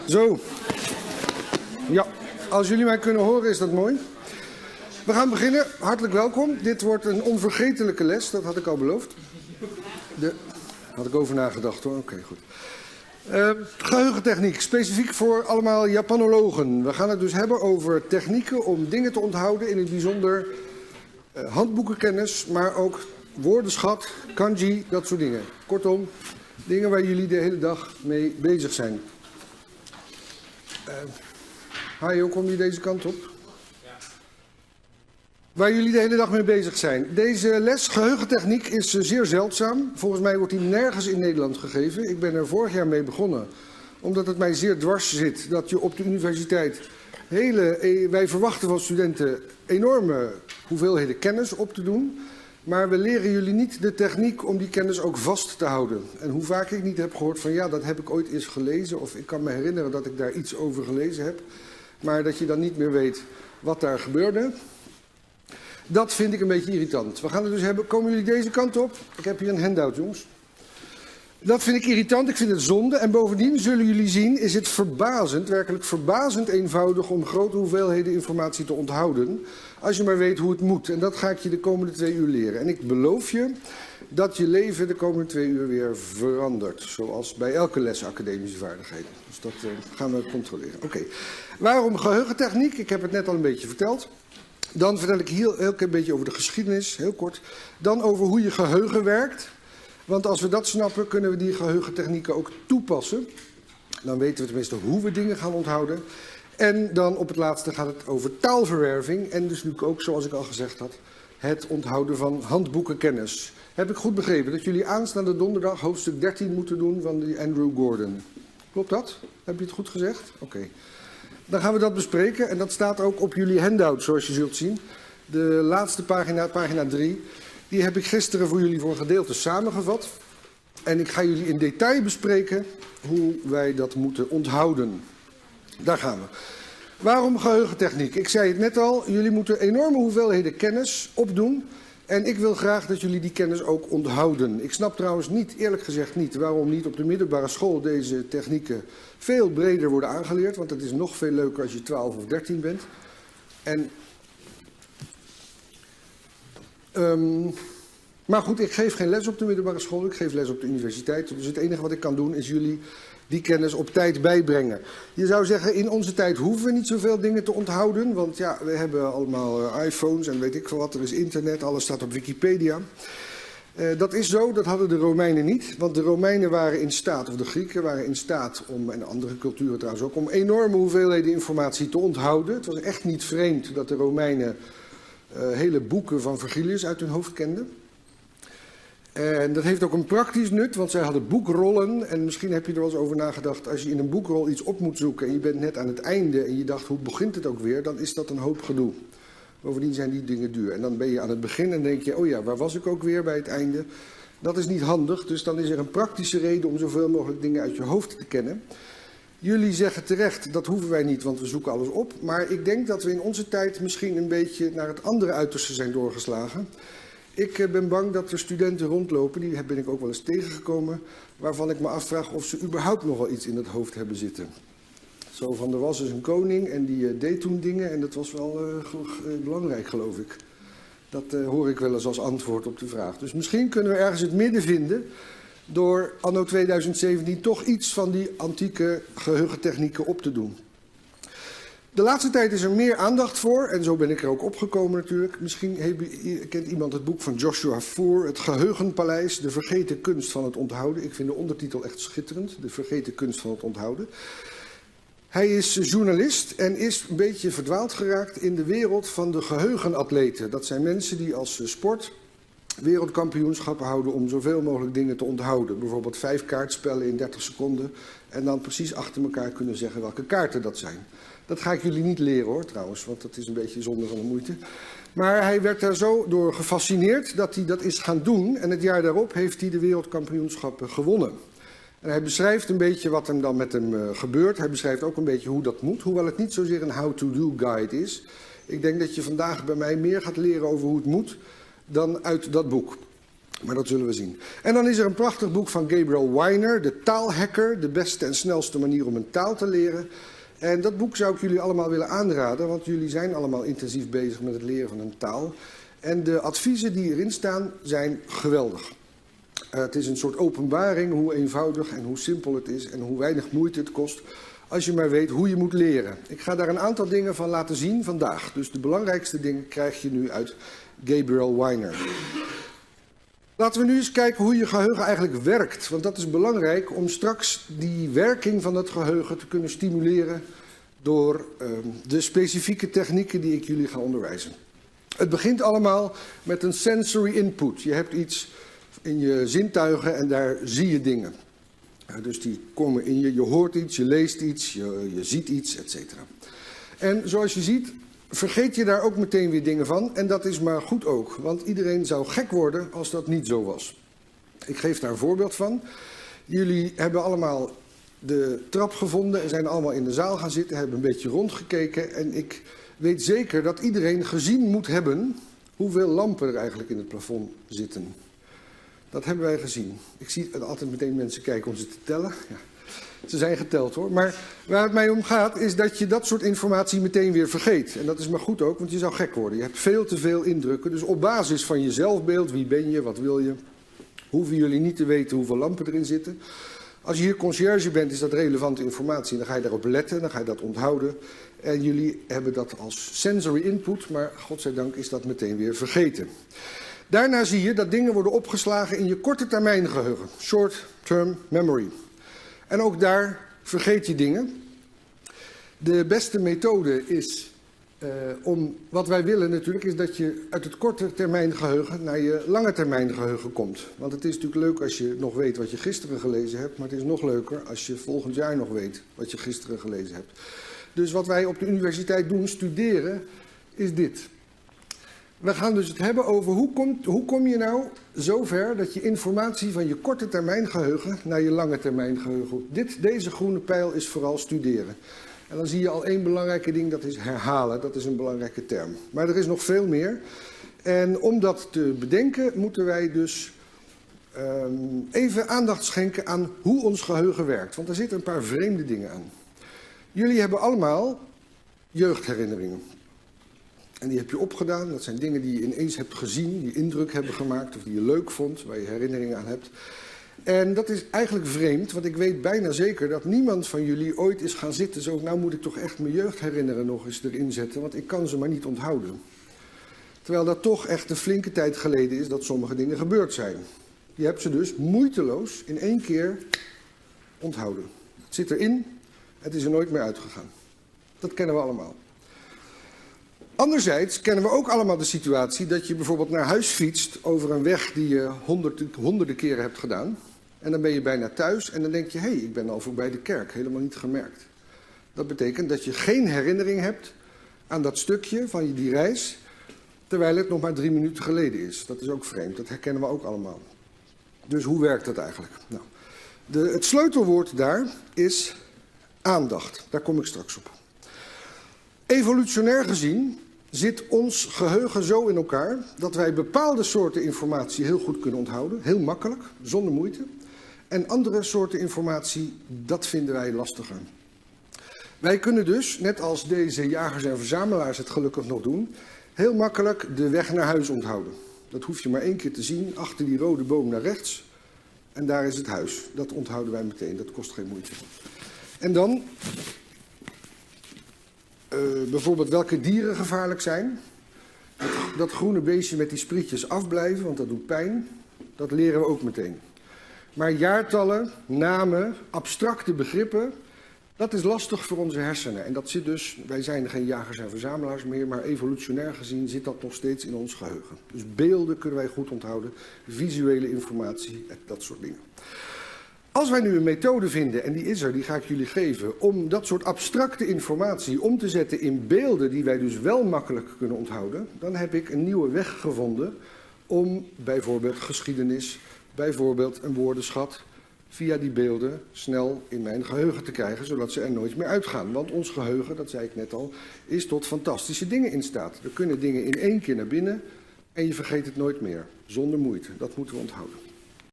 Zo. Ja, als jullie mij kunnen horen is dat mooi. We gaan beginnen. Hartelijk welkom. Dit wordt een onvergetelijke les, dat had ik al beloofd. Had ik over nagedacht hoor. Oké, goed. Geheugentechniek, specifiek voor allemaal Japanologen. We gaan het dus hebben over technieken om dingen te onthouden, in het bijzonder handboekenkennis, maar ook woordenschat, kanji, dat soort dingen. Kortom, dingen waar jullie de hele dag mee bezig zijn. Hajo, kom je deze kant op? Ja. Waar jullie de hele dag mee bezig zijn. Deze les geheugentechniek is zeer zeldzaam. Volgens mij wordt die nergens in Nederland gegeven. Ik ben er vorig jaar mee begonnen, omdat het mij zeer dwars zit dat je op de universiteit wij verwachten van studenten enorme hoeveelheden kennis op te doen. Maar we leren jullie niet de techniek om die kennis ook vast te houden. En hoe vaak ik niet heb gehoord van ja, dat heb ik ooit eens gelezen. Of ik kan me herinneren dat ik daar iets over gelezen heb. Maar dat je dan niet meer weet wat daar gebeurde. Dat vind ik een beetje irritant. We gaan het dus hebben. Komen jullie deze kant op? Ik heb hier een handout, jongens. Dat vind ik irritant, ik vind het zonde. En bovendien zullen jullie zien, is het verbazend, werkelijk verbazend eenvoudig om grote hoeveelheden informatie te onthouden. Als je maar weet hoe het moet. En dat ga ik je de komende 2 uur leren. En ik beloof je dat je leven de komende 2 uur weer verandert. Zoals bij elke les academische vaardigheden. Dus dat gaan we controleren. Oké. Waarom geheugentechniek? Ik heb het net al een beetje verteld. Dan vertel ik heel een beetje over de geschiedenis, heel kort. Dan over hoe je geheugen werkt. Want als we dat snappen, kunnen we die geheugentechnieken ook toepassen. Dan weten we tenminste hoe we dingen gaan onthouden. En dan op het laatste gaat het over taalverwerving. En dus nu ook, zoals ik al gezegd had, het onthouden van handboekenkennis. Heb ik goed begrepen dat jullie aanstaande donderdag hoofdstuk 13 moeten doen van die Andrew Gordon. Klopt dat? Heb je het goed gezegd? Oké. Dan gaan we dat bespreken en dat staat ook op jullie handout, zoals je zult zien. De laatste pagina, pagina 3, die heb ik gisteren voor jullie voor een gedeelte samengevat. En ik ga jullie in detail bespreken hoe wij dat moeten onthouden. Daar gaan we. Waarom geheugentechniek? Ik zei het net al, jullie moeten enorme hoeveelheden kennis opdoen. En ik wil graag dat jullie die kennis ook onthouden. Ik snap trouwens niet, eerlijk gezegd niet, waarom niet op de middelbare school deze technieken veel breder worden aangeleerd. Want het is nog veel leuker als je 12 of 13 bent. Maar goed, ik geef geen les op de middelbare school, ik geef les op de universiteit. Dus het enige wat ik kan doen is jullie die kennis op tijd bijbrengen. Je zou zeggen, in onze tijd hoeven we niet zoveel dingen te onthouden. Want ja, we hebben allemaal iPhones en weet ik veel wat. Er is internet, alles staat op Wikipedia. Dat is zo, dat hadden de Romeinen niet. Want de Romeinen waren in staat, of de Grieken waren in staat om, en andere culturen trouwens ook, om enorme hoeveelheden informatie te onthouden. Het was echt niet vreemd dat de Romeinen hele boeken van Virgilius uit hun hoofd kenden. En dat heeft ook een praktisch nut, want zij hadden boekrollen. En misschien heb je er wel eens over nagedacht, als je in een boekrol iets op moet zoeken en je bent net aan het einde en je dacht, hoe begint het ook weer? Dan is dat een hoop gedoe. Bovendien zijn die dingen duur. En dan ben je aan het begin en denk je, oh ja, waar was ik ook weer bij het einde? Dat is niet handig, dus dan is er een praktische reden om zoveel mogelijk dingen uit je hoofd te kennen. Jullie zeggen terecht, dat hoeven wij niet, want we zoeken alles op. Maar ik denk dat we in onze tijd misschien een beetje naar het andere uiterste zijn doorgeslagen. Ik ben bang dat er studenten rondlopen, die ben ik ook wel eens tegengekomen, waarvan ik me afvraag of ze überhaupt nog wel iets in het hoofd hebben zitten. Zo van, er was dus een koning en die deed toen dingen en dat was wel belangrijk, geloof ik. Dat hoor ik wel eens als antwoord op de vraag. Dus misschien kunnen we ergens het midden vinden door anno 2017 toch iets van die antieke geheugentechnieken op te doen. De laatste tijd is er meer aandacht voor, en zo ben ik er ook opgekomen natuurlijk. Misschien kent iemand het boek van Joshua Foer, Het Geheugenpaleis, de vergeten kunst van het onthouden. Ik vind de ondertitel echt schitterend, de vergeten kunst van het onthouden. Hij is journalist en is een beetje verdwaald geraakt in de wereld van de geheugenatleten. Dat zijn mensen die als sport wereldkampioenschappen houden om zoveel mogelijk dingen te onthouden. Bijvoorbeeld 5 kaartspellen in 30 seconden en dan precies achter elkaar kunnen zeggen welke kaarten dat zijn. Dat ga ik jullie niet leren hoor trouwens, want dat is een beetje zonde van de moeite. Maar hij werd daar zo door gefascineerd dat hij dat is gaan doen en het jaar daarop heeft hij de wereldkampioenschappen gewonnen. En hij beschrijft een beetje wat er dan met hem gebeurt. Hij beschrijft ook een beetje hoe dat moet, hoewel het niet zozeer een how-to-do guide is. Ik denk dat je vandaag bij mij meer gaat leren over hoe het moet dan uit dat boek. Maar dat zullen we zien. En dan is er een prachtig boek van Gabriel Weiner, De Taalhacker, de beste en snelste manier om een taal te leren. En dat boek zou ik jullie allemaal willen aanraden, want jullie zijn allemaal intensief bezig met het leren van een taal. En de adviezen die erin staan zijn geweldig. Het is een soort openbaring hoe eenvoudig en hoe simpel het is en hoe weinig moeite het kost als je maar weet hoe je moet leren. Ik ga daar een aantal dingen van laten zien vandaag. Dus de belangrijkste dingen krijg je nu uit Gabriel Weiner. Laten we nu eens kijken hoe je geheugen eigenlijk werkt. Want dat is belangrijk om straks die werking van het geheugen te kunnen stimuleren door de specifieke technieken die ik jullie ga onderwijzen. Het begint allemaal met een sensory input. Je hebt iets in je zintuigen en daar zie je dingen. Dus die komen in je hoort iets, je leest iets, je ziet iets, etc. En zoals je ziet vergeet je daar ook meteen weer dingen van. En dat is maar goed ook, want iedereen zou gek worden als dat niet zo was. Ik geef daar een voorbeeld van. Jullie hebben allemaal de trap gevonden en zijn allemaal in de zaal gaan zitten, hebben een beetje rondgekeken. En ik weet zeker dat iedereen gezien moet hebben hoeveel lampen er eigenlijk in het plafond zitten. Dat hebben wij gezien. Ik zie altijd meteen mensen kijken om ze te tellen. Ja. Ze zijn geteld hoor. Maar waar het mij om gaat is dat je dat soort informatie meteen weer vergeet. En dat is maar goed ook, want je zou gek worden. Je hebt veel te veel indrukken. Dus op basis van je zelfbeeld, wie ben je, wat wil je, hoeven jullie niet te weten hoeveel lampen erin zitten. Als je hier conciërge bent, is dat relevante informatie. Dan ga je daarop letten, dan ga je dat onthouden. En jullie hebben dat als sensory input, maar godzijdank is dat meteen weer vergeten. Daarna zie je dat dingen worden opgeslagen in je korte termijn geheugen. Short term memory. En ook daar vergeet je dingen. De beste methode is wat wij willen natuurlijk, is dat je uit het korte termijn geheugen naar je lange termijn geheugen komt. Want het is natuurlijk leuk als je nog weet wat je gisteren gelezen hebt, maar het is nog leuker als je volgend jaar nog weet wat je gisteren gelezen hebt. Dus wat wij op de universiteit doen, studeren, is dit. We gaan dus het hebben over hoe kom je nou zover dat je informatie van je korte termijn geheugen naar je lange termijn geheugen. Deze groene pijl is vooral studeren. En dan zie je al één belangrijke ding, dat is herhalen. Dat is een belangrijke term. Maar er is nog veel meer. En om dat te bedenken moeten wij dus even aandacht schenken aan hoe ons geheugen werkt. Want er zitten een paar vreemde dingen aan. Jullie hebben allemaal jeugdherinneringen. En die heb je opgedaan. Dat zijn dingen die je ineens hebt gezien, die indruk hebben gemaakt of die je leuk vond, waar je herinneringen aan hebt. En dat is eigenlijk vreemd, want ik weet bijna zeker dat niemand van jullie ooit is gaan zitten zo, nou moet ik toch echt mijn jeugdherinneringen nog eens erin zetten, want ik kan ze maar niet onthouden. Terwijl dat toch echt een flinke tijd geleden is dat sommige dingen gebeurd zijn. Je hebt ze dus moeiteloos in één keer onthouden. Het zit erin, het is er nooit meer uitgegaan. Dat kennen we allemaal. Anderzijds kennen we ook allemaal de situatie dat je bijvoorbeeld naar huis fietst over een weg die je honderden keren hebt gedaan. En dan ben je bijna thuis en dan denk je, hé, ik ben al voorbij de kerk, helemaal niet gemerkt. Dat betekent dat je geen herinnering hebt aan dat stukje van die reis, terwijl het nog maar 3 minuten geleden is. Dat is ook vreemd, dat herkennen we ook allemaal. Dus hoe werkt dat eigenlijk? Nou, het sleutelwoord daar is aandacht. Daar kom ik straks op. Evolutionair gezien zit ons geheugen zo in elkaar dat wij bepaalde soorten informatie heel goed kunnen onthouden. Heel makkelijk, zonder moeite. En andere soorten informatie, dat vinden wij lastiger. Wij kunnen dus, net als deze jagers en verzamelaars het gelukkig nog doen, heel makkelijk de weg naar huis onthouden. Dat hoef je maar 1 keer te zien, achter die rode boom naar rechts. En daar is het huis. Dat onthouden wij meteen, dat kost geen moeite. En dan bijvoorbeeld welke dieren gevaarlijk zijn. Dat groene beestje met die sprietjes afblijven, want dat doet pijn. Dat leren we ook meteen. Maar jaartallen, namen, abstracte begrippen, dat is lastig voor onze hersenen. En dat zit dus, wij zijn geen jagers en verzamelaars meer, maar evolutionair gezien zit dat nog steeds in ons geheugen. Dus beelden kunnen wij goed onthouden, visuele informatie, dat soort dingen. Als wij nu een methode vinden, en die is er, die ga ik jullie geven, om dat soort abstracte informatie om te zetten in beelden die wij dus wel makkelijk kunnen onthouden, dan heb ik een nieuwe weg gevonden om bijvoorbeeld geschiedenis, bijvoorbeeld een woordenschat, via die beelden snel in mijn geheugen te krijgen, zodat ze er nooit meer uitgaan. Want ons geheugen, dat zei ik net al, is tot fantastische dingen in staat. Er kunnen dingen in 1 keer naar binnen En je vergeet het nooit meer. Zonder moeite. Dat moeten we onthouden.